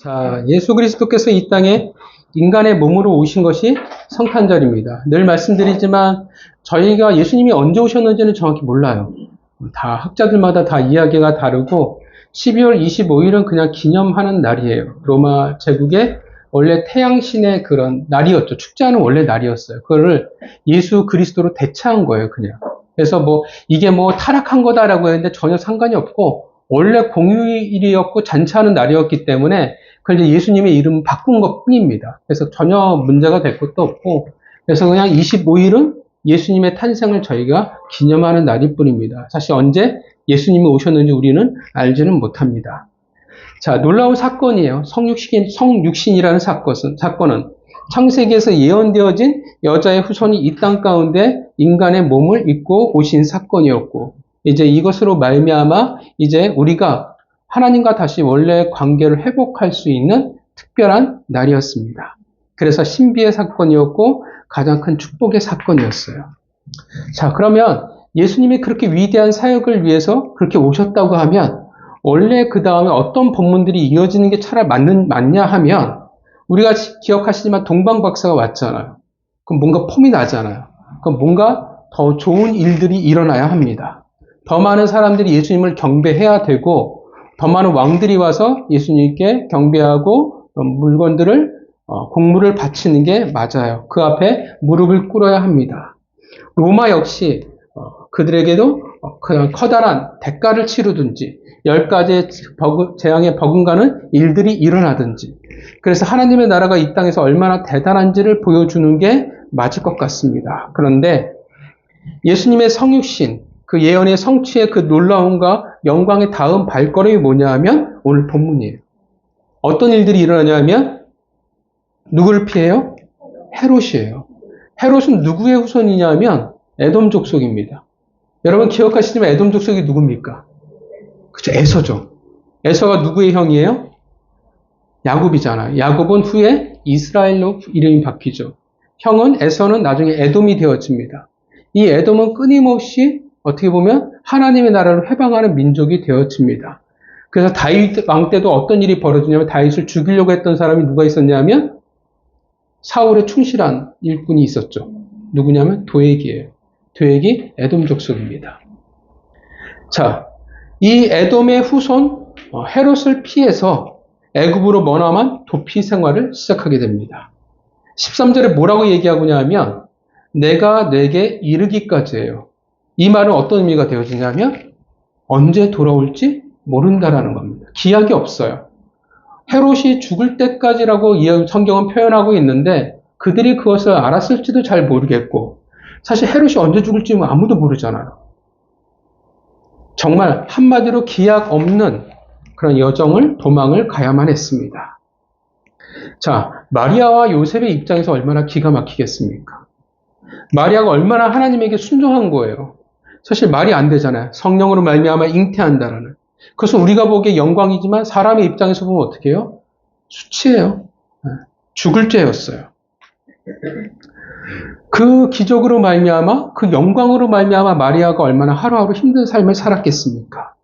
자, 예수 그리스도께서 이 땅에 인간의 몸으로 오신 것이 성탄절입니다. 늘 말씀드리지만 저희가 예수님이 언제 오셨는지는 정확히 몰라요. 다 학자들마다 다 이야기가 다르고 12월 25일은 그냥 기념하는 날이에요. 로마 제국의 원래 태양신의 그런 날이었죠. 축제하는 원래 날이었어요. 그거를 예수 그리스도로 대체한 거예요, 그냥. 그래서 이게 타락한 거다라고 했는데 전혀 상관이 없고 원래 공휴일이었고 잔치하는 날이었기 때문에 그걸 이제 예수님의 이름 바꾼 것 뿐입니다. 그래서 전혀 문제가 될 것도 없고, 그래서 그냥 25일은 예수님의 탄생을 저희가 기념하는 날일 뿐입니다. 사실 언제 예수님이 오셨는지 우리는 알지는 못합니다. 자, 놀라운 사건이에요. 성육신이라는 사건은 창세기에서 예언되어진 여자의 후손이 이 땅 가운데 인간의 몸을 입고 오신 사건이었고, 이제 이것으로 말미암아 이제 우리가 하나님과 다시 원래 관계를 회복할 수 있는 특별한 날이었습니다. 그래서 신비의 사건이었고 가장 큰 축복의 사건이었어요. 자, 그러면 예수님이 그렇게 위대한 사역을 위해서 그렇게 오셨다고 하면 원래 그 다음에 어떤 본문들이 이어지는 게 차라리 맞냐 하면 우리가 기억하시지만 동방박사가 왔잖아요. 그럼 뭔가 폼이 나잖아요. 그럼 뭔가 더 좋은 일들이 일어나야 합니다. 더 많은 사람들이 예수님을 경배해야 되고 더 많은 왕들이 와서 예수님께 경배하고 물건들을 공물을 바치는 게 맞아요. 그 앞에 무릎을 꿇어야 합니다. 로마 역시 그들에게도 그냥 커다란 대가를 치르든지 10가지의 재앙에 버금가는 일들이 일어나든지 그래서 하나님의 나라가 이 땅에서 얼마나 대단한지를 보여주는 게 맞을 것 같습니다. 그런데 예수님의 성육신 그 예언의 성취의 그 놀라움과 영광의 다음 발걸음이 뭐냐 하면 오늘 본문이에요. 어떤 일들이 일어나냐면 누구를 피해요? 헤롯이에요. 헤롯은 누구의 후손이냐 하면 에돔 족속입니다. 여러분 기억하시지만 에돔 족속이 누굽니까? 그죠, 에서죠. 에서가 누구의 형이에요? 야곱이잖아요. 야곱은 후에 이스라엘로 이름이 바뀌죠. 형은 에서는 나중에 에돔이 되어집니다. 이 에돔은 끊임없이 어떻게 보면 하나님의 나라를 회방하는 민족이 되어집니다. 그래서 다윗 왕 때도 어떤 일이 벌어지냐면 다윗을 죽이려고 했던 사람이 누가 있었냐면 사울의 충실한 일꾼이 있었죠. 누구냐면 도액이에요. 도액이 에돔 족속입니다. 자, 이 에돔의 후손 헤롯을 피해서 애굽으로 머나만 도피 생활을 시작하게 됩니다. 13절에 뭐라고 얘기하고냐 하면 내가 내게 이르기까지예요. 이 말은 어떤 의미가 되어지냐면 언제 돌아올지 모른다라는 겁니다. 기약이 없어요. 헤롯이 죽을 때까지라고 성경은 표현하고 있는데 그들이 그것을 알았을지도 잘 모르겠고 사실 헤롯이 언제 죽을지 아무도 모르잖아요. 정말 한마디로 기약 없는 그런 도망을 가야만 했습니다. 자, 마리아와 요셉의 입장에서 얼마나 기가 막히겠습니까? 마리아가 얼마나 하나님에게 순종한 거예요. 사실 말이 안 되잖아요. 성령으로 말미암아 잉태한다라는. 그것은 우리가 보기에 영광이지만 사람의 입장에서 보면 어떻게 해요? 수치예요. 죽을 죄였어요. 그 기적으로 말미암아 그 영광으로 말미암아 마리아가 얼마나 하루하루 힘든 삶을 살았겠습니까?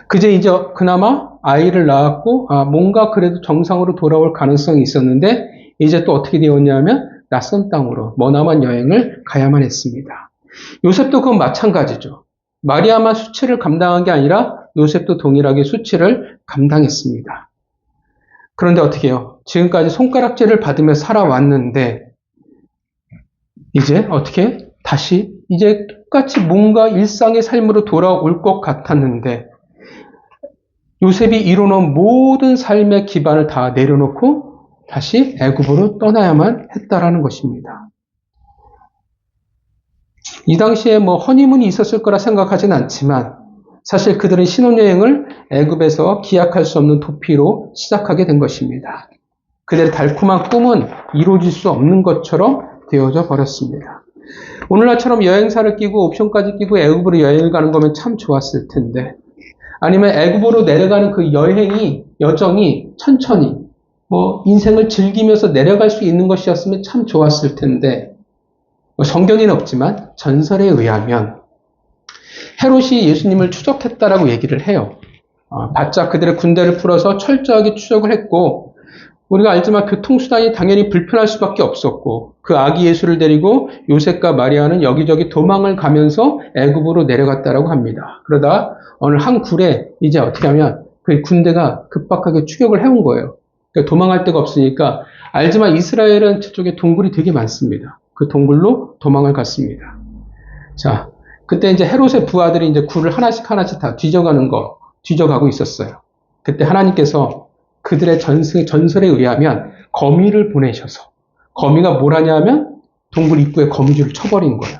그제 이제 그나마 아이를 낳았고 뭔가 그래도 정상으로 돌아올 가능성이 있었는데 이제 또 어떻게 되었냐면 낯선 땅으로 머나먼 여행을 가야만 했습니다. 요셉도 그건 마찬가지죠. 마리아만 수치를 감당한 게 아니라 요셉도 동일하게 수치를 감당했습니다. 그런데 어떻게 해요? 지금까지 손가락질을 받으며 살아왔는데 이제 어떻게 다시 이제 똑같이 뭔가 일상의 삶으로 돌아올 것 같았는데 요셉이 이뤄놓은 모든 삶의 기반을 다 내려놓고 다시 애굽으로 떠나야만 했다라는 것입니다. 이 당시에 허니문이 있었을 거라 생각하진 않지만 사실 그들은 신혼여행을 애굽에서 기약할 수 없는 도피로 시작하게 된 것입니다. 그들의 달콤한 꿈은 이루어질 수 없는 것처럼 되어져 버렸습니다. 오늘날처럼 여행사를 끼고 옵션까지 끼고 애굽으로 여행을 가는 거면 참 좋았을 텐데 아니면 애굽으로 내려가는 그 여정이 천천히 인생을 즐기면서 내려갈 수 있는 것이었으면 참 좋았을 텐데 성경에는 없지만 전설에 의하면 헤롯이 예수님을 추적했다라고 얘기를 해요. 바짝 그들의 군대를 풀어서 철저하게 추적을 했고, 우리가 알지만 교통수단이 당연히 불편할 수밖에 없었고, 그 아기 예수를 데리고 요셉과 마리아는 여기저기 도망을 가면서 애굽으로 내려갔다라고 합니다. 그러다 어느 한 굴에 이제 어떻게 하면 그 군대가 급박하게 추격을 해온 거예요. 그러니까 도망할 데가 없으니까, 알지만 이스라엘은 저쪽에 동굴이 되게 많습니다. 그 동굴로 도망을 갔습니다. 자, 그때 이제 헤롯의 부하들이 이제 굴을 하나씩 하나씩 다 뒤져가고 있었어요. 그때 하나님께서 그들의 전설에 의하면 거미를 보내셔서, 거미가 뭘 하냐면 동굴 입구에 거미줄을 쳐버린 거예요.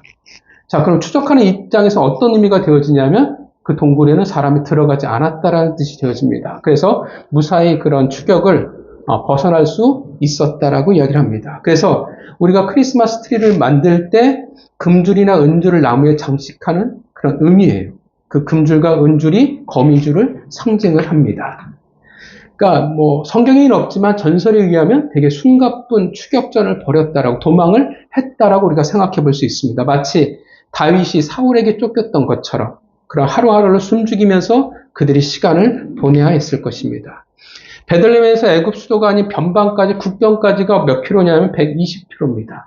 자, 그럼 추적하는 입장에서 어떤 의미가 되어지냐면 그 동굴에는 사람이 들어가지 않았다라는 뜻이 되어집니다. 그래서 무사히 그런 추격을 벗어날 수 있었다라고 이야기를 합니다. 그래서 우리가 크리스마스 트리를 만들 때 금줄이나 은줄을 나무에 장식하는 그런 의미예요. 그 금줄과 은줄이 거미줄을 상징을 합니다. 그러니까 뭐 성경에는 없지만 전설에 의하면 되게 숨가쁜 추격전을 벌였다라고, 도망을 했다라고 우리가 생각해 볼 수 있습니다. 마치 다윗이 사울에게 쫓겼던 것처럼 그런 하루하루를 숨죽이면서 그들이 시간을 보내야 했을 것입니다. 베들레헴에서 애굽 수도가 아닌 변방까지, 국경까지가 몇 킬로냐면 120킬로입니다.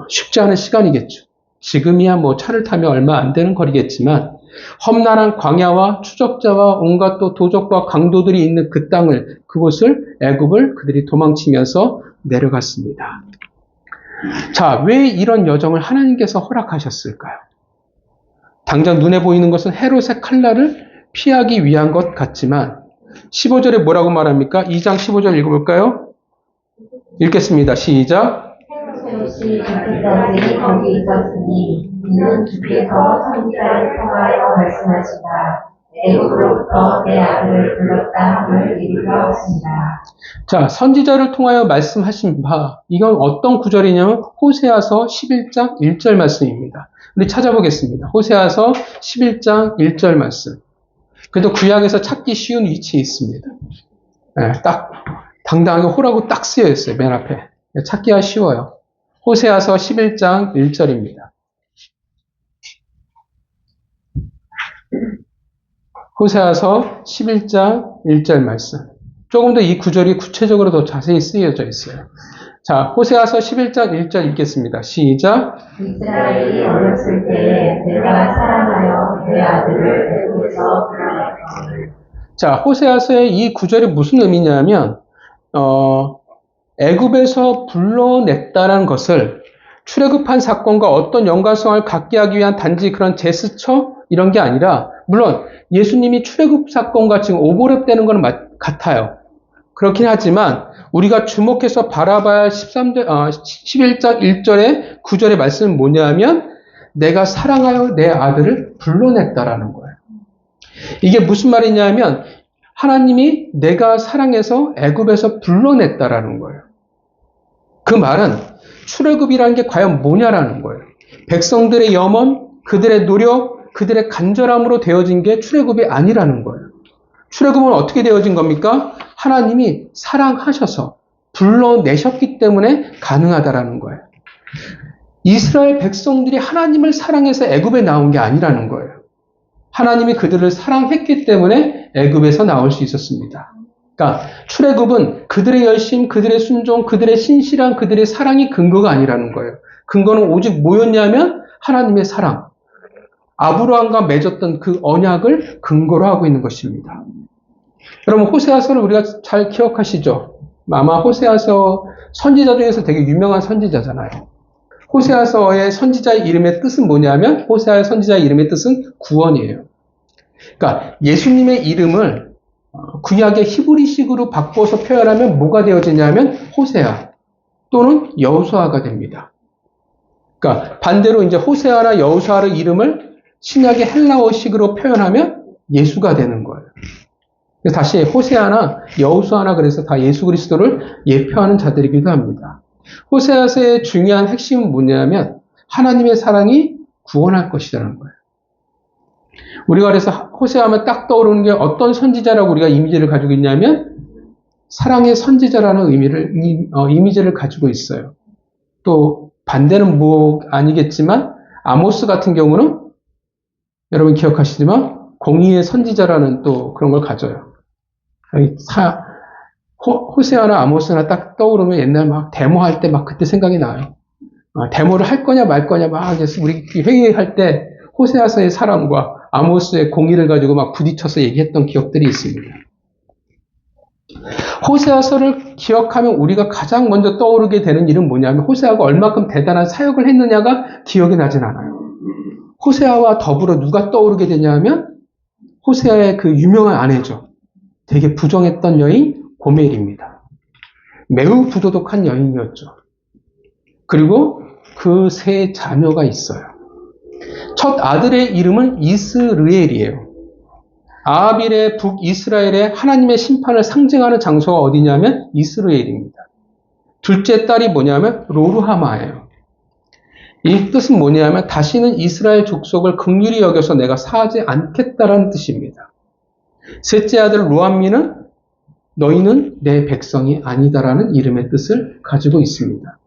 쉽지 않은 시간이겠죠. 지금이야 뭐 차를 타면 얼마 안 되는 거리겠지만, 험난한 광야와 추적자와 온갖 또 도적과 강도들이 있는 그 땅을, 그곳을, 애굽을 그들이 도망치면서 내려갔습니다. 자, 왜 이런 여정을 하나님께서 허락하셨을까요? 당장 눈에 보이는 것은 헤롯의 칼날을 피하기 위한 것 같지만 15절에 뭐라고 말합니까? 2장 15절 읽어볼까요? 읽겠습니다. 시작. 헤롯이 그때까지 거기 있었으니 이는 주께서 선지자를 통하여 말씀하시다. 애굽으로부터 내 아들을 불렀다 함을 이루려 하신다. 자, 선지자를 통하여 말씀하신 바, 이건 어떤 구절이냐면 호세아서 11장 1절 말씀입니다. 우리 찾아보겠습니다. 호세아서 11장 1절 말씀. 그래도 구약에서 찾기 쉬운 위치에 있습니다. 네, 딱 당당하게 호라고 딱 쓰여 있어요. 맨 앞에. 찾기가 쉬워요. 호세아서 11장 1절입니다. 호세아서 11장 1절 말씀. 조금 더 이 구절이 구체적으로 더 자세히 쓰여져 있어요. 자, 호세아서 11장 1절 읽겠습니다. 시작. 이스라엘이 어렸을 때에 내가 사랑하여 내 아들을 애굽에서 불러냈거늘. 자, 호세아서의 이 구절이 무슨 의미냐면, 애굽에서 불러냈다라는 것을 출애굽한 사건과 어떤 연관성을 갖게 하기 위한 단지 그런 제스처 이런 게 아니라, 물론 예수님이 출애굽 사건과 지금 오버랩되는 건 같아요. 그렇긴 하지만 우리가 주목해서 바라봐야 할 11장 1절의 9절의 말씀은 뭐냐면 내가 사랑하여 내 아들을 불러냈다라는 거예요. 이게 무슨 말이냐면 하나님이 내가 사랑해서 애굽에서 불러냈다라는 거예요. 그 말은 출애굽이라는 게 과연 뭐냐라는 거예요. 백성들의 염원, 그들의 노력, 그들의 간절함으로 되어진 게 출애굽이 아니라는 거예요. 출애굽은 어떻게 되어진 겁니까? 하나님이 사랑하셔서 불러내셨기 때문에 가능하다라는 거예요. 이스라엘 백성들이 하나님을 사랑해서 애굽에 나온 게 아니라는 거예요. 하나님이 그들을 사랑했기 때문에 애굽에서 나올 수 있었습니다. 그러니까 출애굽은 그들의 열심, 그들의 순종, 그들의 신실한 그들의 사랑이 근거가 아니라는 거예요. 근거는 오직 뭐였냐면 하나님의 사랑. 아브라함과 맺었던 그 언약을 근거로 하고 있는 것입니다. 여러분 호세아서를 우리가 잘 기억하시죠? 아마 호세아서 선지자 중에서 되게 유명한 선지자잖아요. 호세아서의 선지자의 이름의 뜻은 뭐냐면 호세아의 선지자의 이름의 뜻은 구원이에요. 그러니까 예수님의 이름을 구약의 히브리식으로 바꿔서 표현하면 뭐가 되어지냐면 호세아 또는 여호수아가 됩니다. 그러니까 반대로 이제 호세아나 여호수아의 이름을 신약의 헬라어식으로 표현하면 예수가 되는 거예요. 그래서 다시 호세아나 여호수아나 그래서 다 예수 그리스도를 예표하는 자들이기도 합니다. 호세아서의 중요한 핵심은 뭐냐면 하나님의 사랑이 구원할 것이라는 거예요. 우리가 그래서 호세아하면 딱 떠오르는 게 어떤 선지자라고 우리가 이미지를 가지고 있냐면 사랑의 선지자라는 이미지를 가지고 있어요. 또 반대는 뭐 아니겠지만 아모스 같은 경우는 여러분 기억하시지만 공의의 선지자라는 또 그런 걸 가져요. 호세아나 아모스나 딱 떠오르면 옛날 막 데모할 때 막 그때 생각이 나요. 데모를 할 거냐 말 거냐 막 우리 회의할 때 호세아서의 사랑과 아모스의 공의를 가지고 막 부딪혀서 얘기했던 기억들이 있습니다. 호세아서를 기억하면 우리가 가장 먼저 떠오르게 되는 일은 뭐냐면 호세아가 얼마큼 대단한 사역을 했느냐가 기억이 나진 않아요. 호세아와 더불어 누가 떠오르게 되냐면 호세아의 그 유명한 아내죠. 되게 부정했던 여인 고멜입니다. 매우 부도덕한 여인이었죠. 그리고 그 세 자녀가 있어요. 첫 아들의 이름은 이스르엘이에요. 아합일의 북이스라엘의 하나님의 심판을 상징하는 장소가 어디냐면 이스라엘입니다. 둘째 딸이 뭐냐면 로루하마예요. 이 뜻은 뭐냐면 다시는 이스라엘 족속을 긍휼히 여겨서 내가 사하지 않겠다라는 뜻입니다. 셋째 아들 로암미는 너희는 내 백성이 아니다라는 이름의 뜻을 가지고 있습니다.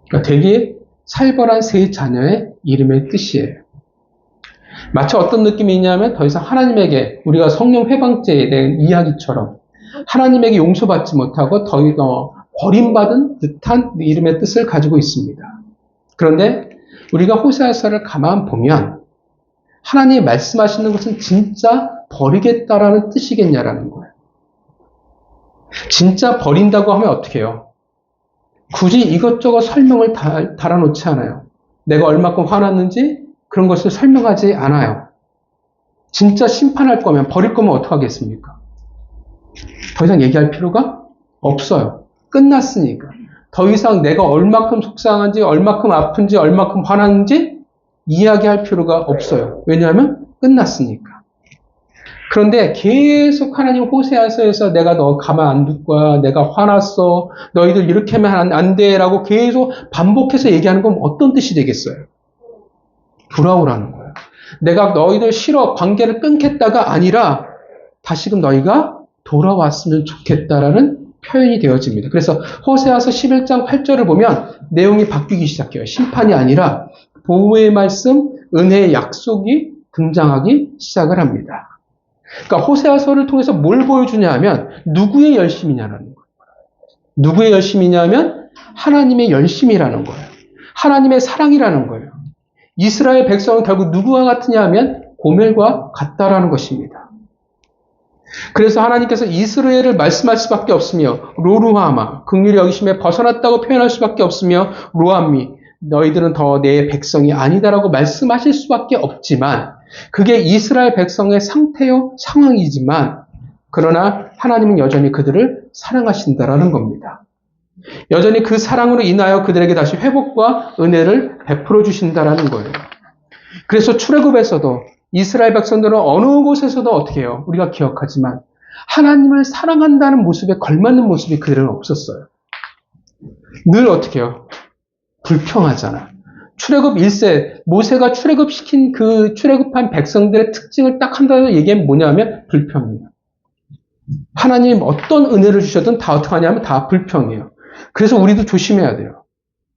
그러니까 되게 살벌한 세 자녀의 이름의 뜻이에요. 마치 어떤 느낌이 있냐면 더 이상 하나님에게 우리가 성령 회방죄에 대한 이야기처럼 하나님에게 용서받지 못하고 더 버림받은 듯한 이름의 뜻을 가지고 있습니다. 그런데 우리가 호세아서를 가만 보면 하나님이 말씀하시는 것은 진짜 버리겠다라는 뜻이겠냐라는 거예요. 진짜 버린다고 하면 어떻게 해요? 굳이 이것저것 설명을 달아놓지 않아요. 내가 얼마큼 화났는지 그런 것을 설명하지 않아요. 진짜 심판할 거면, 버릴 거면 어떡하겠습니까? 더 이상 얘기할 필요가 없어요. 끝났으니까. 더 이상 내가 얼마큼 속상한지, 얼마큼 아픈지, 얼마큼 화났는지 이야기할 필요가 없어요. 왜냐하면 끝났으니까. 그런데 계속 하나님 호세아서에서 내가 너 가만 안 둘 거야. 내가 화났어. 너희들 이렇게 하면 안 돼. 라고 계속 반복해서 얘기하는 건 어떤 뜻이 되겠어요? 돌아오라는 거예요. 내가 너희들 싫어. 관계를 끊겠다가 아니라 다시금 너희가 돌아왔으면 좋겠다라는 표현이 되어집니다. 그래서 호세아서 11장 8절을 보면 내용이 바뀌기 시작해요. 심판이 아니라 보호의 말씀, 은혜의 약속이 등장하기 시작을 합니다. 그러니까 호세아서를 통해서 뭘 보여주냐 하면 누구의 열심이냐라는 거예요. 누구의 열심이냐면 하나님의 열심이라는 거예요. 하나님의 사랑이라는 거예요. 이스라엘 백성은 결국 누구와 같으냐 하면 고멜과 같다라는 것입니다. 그래서 하나님께서 이스라엘을 말씀할 수밖에 없으며 로루하마, 긍휼히 여기심에 벗어났다고 표현할 수밖에 없으며 로암미, 너희들은 더 내 백성이 아니다라고 말씀하실 수밖에 없지만 그게 이스라엘 백성의 상태요 상황이지만 그러나 하나님은 여전히 그들을 사랑하신다라는 겁니다. 여전히 그 사랑으로 인하여 그들에게 다시 회복과 은혜를 베풀어 주신다라는 거예요. 그래서 출애굽에서도 이스라엘 백성들은 어느 곳에서도 어떻게 해요? 우리가 기억하지만 하나님을 사랑한다는 모습에 걸맞는 모습이 그들은 없었어요. 늘 어떻게 해요? 불평하잖아. 출애굽 1세, 모세가 출애굽시킨 그 출애굽한 백성들의 특징을 딱 한다고 얘기하면 뭐냐면 불평이에요. 하나님 어떤 은혜를 주셔든 다 어떻게 하냐면 다 불평이에요. 그래서 우리도 조심해야 돼요.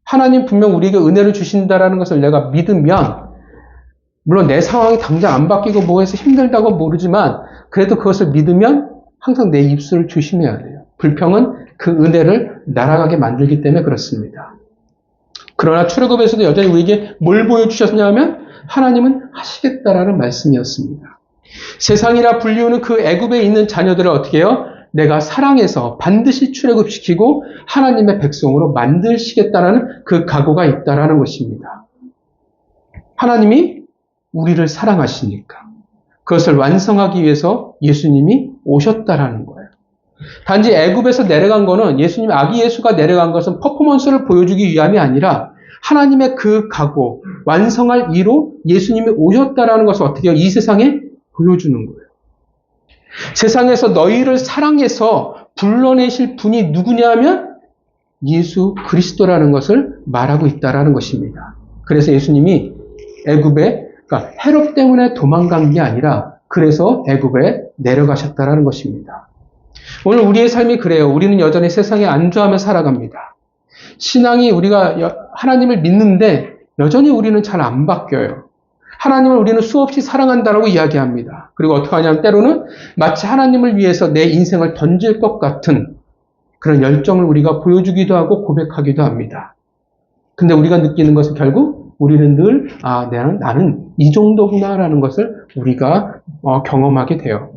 하나님 분명 우리에게 은혜를 주신다라는 것을 내가 믿으면 물론 내 상황이 당장 안 바뀌고 뭐해서 힘들다고 모르지만 그래도 그것을 믿으면 항상 내 입술을 조심해야 돼요. 불평은 그 은혜를 날아가게 만들기 때문에 그렇습니다. 그러나 출애굽에서도 여전히 우리에게 뭘 보여주셨냐면 하나님은 하시겠다라는 말씀이었습니다. 세상이라 불리우는 그 애굽에 있는 자녀들을 어떻게 해요? 내가 사랑해서 반드시 출애굽시키고 하나님의 백성으로 만드시겠다라는 그 각오가 있다라는 것입니다. 하나님이 우리를 사랑하시니까 그것을 완성하기 위해서 예수님이 오셨다라는 거예요. 단지 애굽에서 내려간 거는 예수님 아기 예수가 내려간 것은 퍼포먼스를 보여주기 위함이 아니라 하나님의 그 각오, 완성할 이로 예수님이 오셨다라는 것을 어떻게 해요? 이 세상에 보여주는 거예요. 세상에서 너희를 사랑해서 불러내실 분이 누구냐면 예수 그리스도라는 것을 말하고 있다라는 것입니다. 그래서 예수님이 애굽에 그러니까 헤롯 때문에 도망간 게 아니라 그래서 애굽에 내려가셨다라는 것입니다. 오늘 우리의 삶이 그래요. 우리는 여전히 세상에 안주하며 살아갑니다. 신앙이 우리가 하나님을 믿는데 여전히 우리는 잘 안 바뀌어요. 하나님을 우리는 수없이 사랑한다라고 이야기합니다. 그리고 어떻게 하냐면 때로는 마치 하나님을 위해서 내 인생을 던질 것 같은 그런 열정을 우리가 보여주기도 하고 고백하기도 합니다. 근데 우리가 느끼는 것은 결국 우리는 늘 나는 이 정도구나라는 것을 우리가 경험하게 돼요.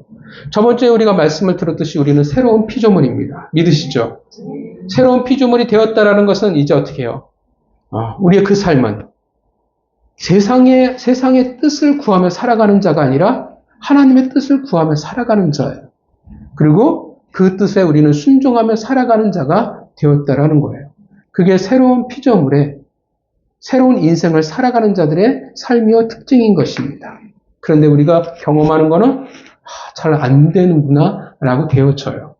저번 주에 우리가 말씀을 들었듯이 우리는 새로운 피조물입니다. 믿으시죠? 새로운 피조물이 되었다라는 것은 이제 어떻게 해요? 우리의 그 삶은 세상의 뜻을 구하며 살아가는 자가 아니라 하나님의 뜻을 구하며 살아가는 자예요. 그리고 그 뜻에 우리는 순종하며 살아가는 자가 되었다라는 거예요. 그게 새로운 피조물의 새로운 인생을 살아가는 자들의 삶이요 특징인 것입니다. 그런데 우리가 경험하는 거는 잘 안 되는구나 라고 되어져요.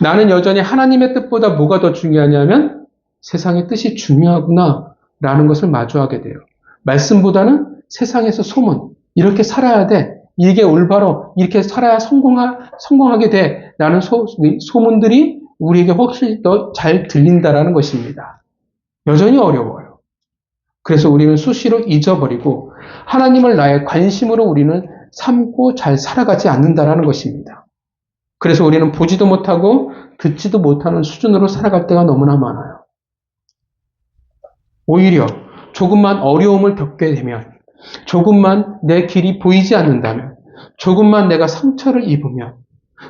나는 여전히 하나님의 뜻보다 뭐가 더 중요하냐면 세상의 뜻이 중요하구나 라는 것을 마주하게 돼요. 말씀보다는 세상에서 소문, 이렇게 살아야 돼, 이게 올바로 이렇게 살아야 성공하게 돼 라는 소문들이 우리에게 훨씬 더 잘 들린다라는 것입니다. 여전히 어려워요. 그래서 우리는 수시로 잊어버리고 하나님을 나의 관심으로 우리는 삼고 잘 살아가지 않는다라는 것입니다. 그래서 우리는 보지도 못하고 듣지도 못하는 수준으로 살아갈 때가 너무나 많아요. 오히려 조금만 어려움을 겪게 되면, 조금만 내 길이 보이지 않는다면, 조금만 내가 상처를 입으면,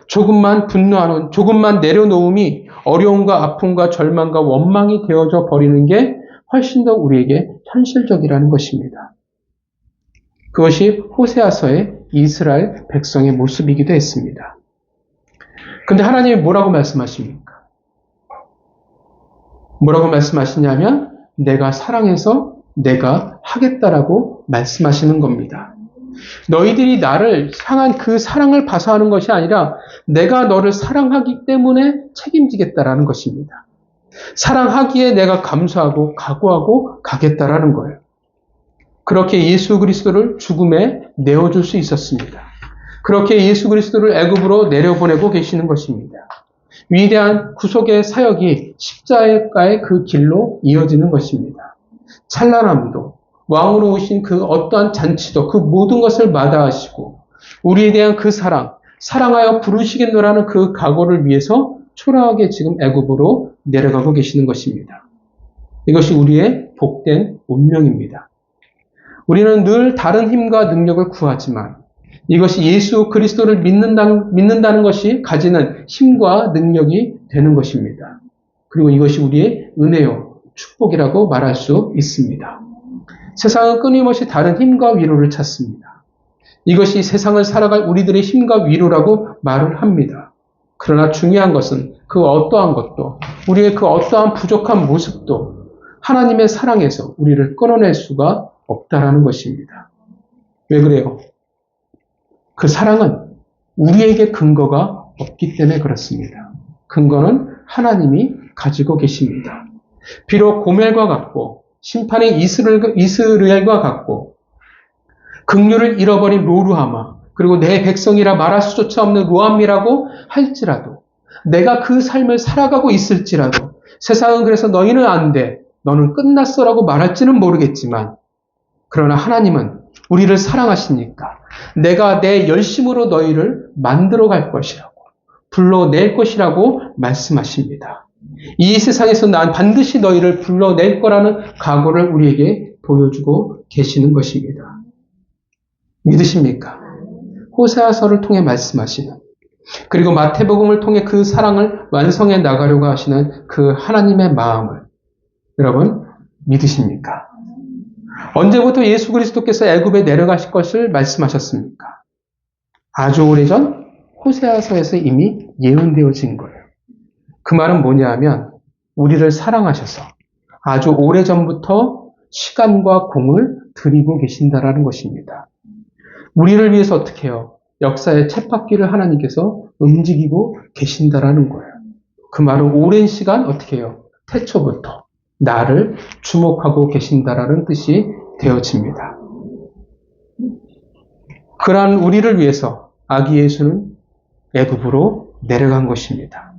조금만 분노하는, 조금만 내려놓음이 어려움과 아픔과 절망과 원망이 되어져 버리는 게 훨씬 더 우리에게 현실적이라는 것입니다. 그것이 호세아서의 이스라엘 백성의 모습이기도 했습니다. 근데 하나님이 뭐라고 말씀하십니까? 뭐라고 말씀하시냐면 내가 사랑해서 내가 하겠다라고 말씀하시는 겁니다. 너희들이 나를 향한 그 사랑을 봐서 하는 것이 아니라 내가 너를 사랑하기 때문에 책임지겠다라는 것입니다. 사랑하기에 내가 감수하고 각오하고 가겠다라는 거예요. 그렇게 예수 그리스도를 죽음에 내어줄 수 있었습니다. 그렇게 예수 그리스도를 애굽으로 내려보내고 계시는 것입니다. 위대한 구속의 사역이 십자가의 그 길로 이어지는 것입니다. 찬란함도 왕으로 오신 그 어떠한 잔치도 그 모든 것을 마다하시고 우리에 대한 그 사랑하여 부르시겠노라는 그 각오를 위해서 초라하게 지금 애굽으로 내려가고 계시는 것입니다. 이것이 우리의 복된 운명입니다. 우리는 늘 다른 힘과 능력을 구하지만 이것이 예수 그리스도를 믿는다는 것이 가지는 힘과 능력이 되는 것입니다. 그리고 이것이 우리의 은혜요, 축복이라고 말할 수 있습니다. 세상은 끊임없이 다른 힘과 위로를 찾습니다. 이것이 세상을 살아갈 우리들의 힘과 위로라고 말을 합니다. 그러나 중요한 것은 그 어떠한 것도 우리의 그 어떠한 부족한 모습도 하나님의 사랑에서 우리를 끊어낼 수가 없다라는 것입니다. 왜 그래요? 그 사랑은 우리에게 근거가 없기 때문에 그렇습니다. 근거는 하나님이 가지고 계십니다. 비록 고멜과 같고 심판의 이스라엘과 같고 긍휼을 잃어버린 로루하마 그리고 내 백성이라 말할 수조차 없는 루암이라고 할지라도 내가 그 삶을 살아가고 있을지라도 세상은 그래서 너희는 안 돼, 너는 끝났어라고 말할지는 모르겠지만 그러나 하나님은 우리를 사랑하시니까 내가 내 열심으로 너희를 만들어 갈 것이라고 불러낼 것이라고 말씀하십니다. 이 세상에서 난 반드시 너희를 불러낼 거라는 각오를 우리에게 보여주고 계시는 것입니다. 믿으십니까? 호세아서를 통해 말씀하시는 그리고 마태복음을 통해 그 사랑을 완성해 나가려고 하시는 그 하나님의 마음을 여러분 믿으십니까? 언제부터 예수 그리스도께서 애굽에 내려가실 것을 말씀하셨습니까? 아주 오래전 호세아서에서 이미 예언되어진 거예요. 그 말은 뭐냐 하면 우리를 사랑하셔서 아주 오래전부터 시간과 공을 들이고 계신다라는 것입니다. 우리를 위해서 어떻게 해요? 역사의 쳇바퀴를 하나님께서 움직이고 계신다라는 거예요. 그 말은 오랜 시간 어떻게 해요? 태초부터 나를 주목하고 계신다라는 뜻이 되어집니다. 그러한 우리를 위해서 아기 예수는 애굽으로 내려간 것입니다.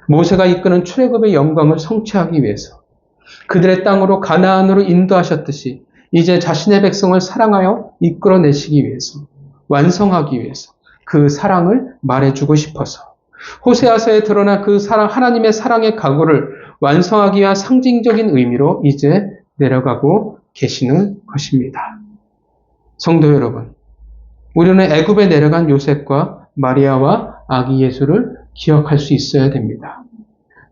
모세가 이끄는 출애굽의 영광을 성취하기 위해서 그들의 땅으로 가나안으로 인도하셨듯이 이제 자신의 백성을 사랑하여 이끌어내시기 위해서, 완성하기 위해서 그 사랑을 말해주고 싶어서 호세아서에 드러난 그 사랑, 하나님의 사랑의 각오를 완성하기 위한 상징적인 의미로 이제 내려가고 계시는 것입니다. 성도 여러분, 우리는 애굽에 내려간 요셉과 마리아와 아기 예수를 기억할 수 있어야 됩니다.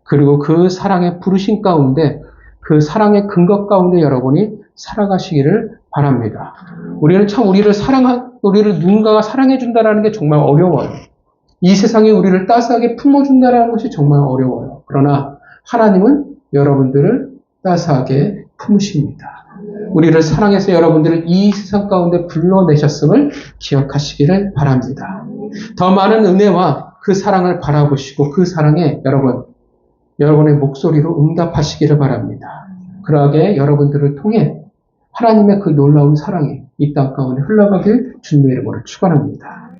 그리고 그 사랑의 부르심 가운데, 그 사랑의 근거 가운데 여러분이 살아가시기를 바랍니다. 우리는 참 우리를 누군가가 사랑해준다는 게 정말 어려워요. 이 세상에 우리를 따스하게 품어준다는 것이 정말 어려워요. 그러나 하나님은 여러분들을 따스하게 품으십니다. 우리를 사랑해서 여러분들을 이 세상 가운데 불러내셨음을 기억하시기를 바랍니다. 더 많은 은혜와 그 사랑을 바라보시고 그 사랑에 여러분의 목소리로 응답하시기를 바랍니다. 그러하게 여러분들을 통해 하나님의 그 놀라운 사랑이 이 땅 가운데 흘러가길 주님의 이름으로 축원합니다.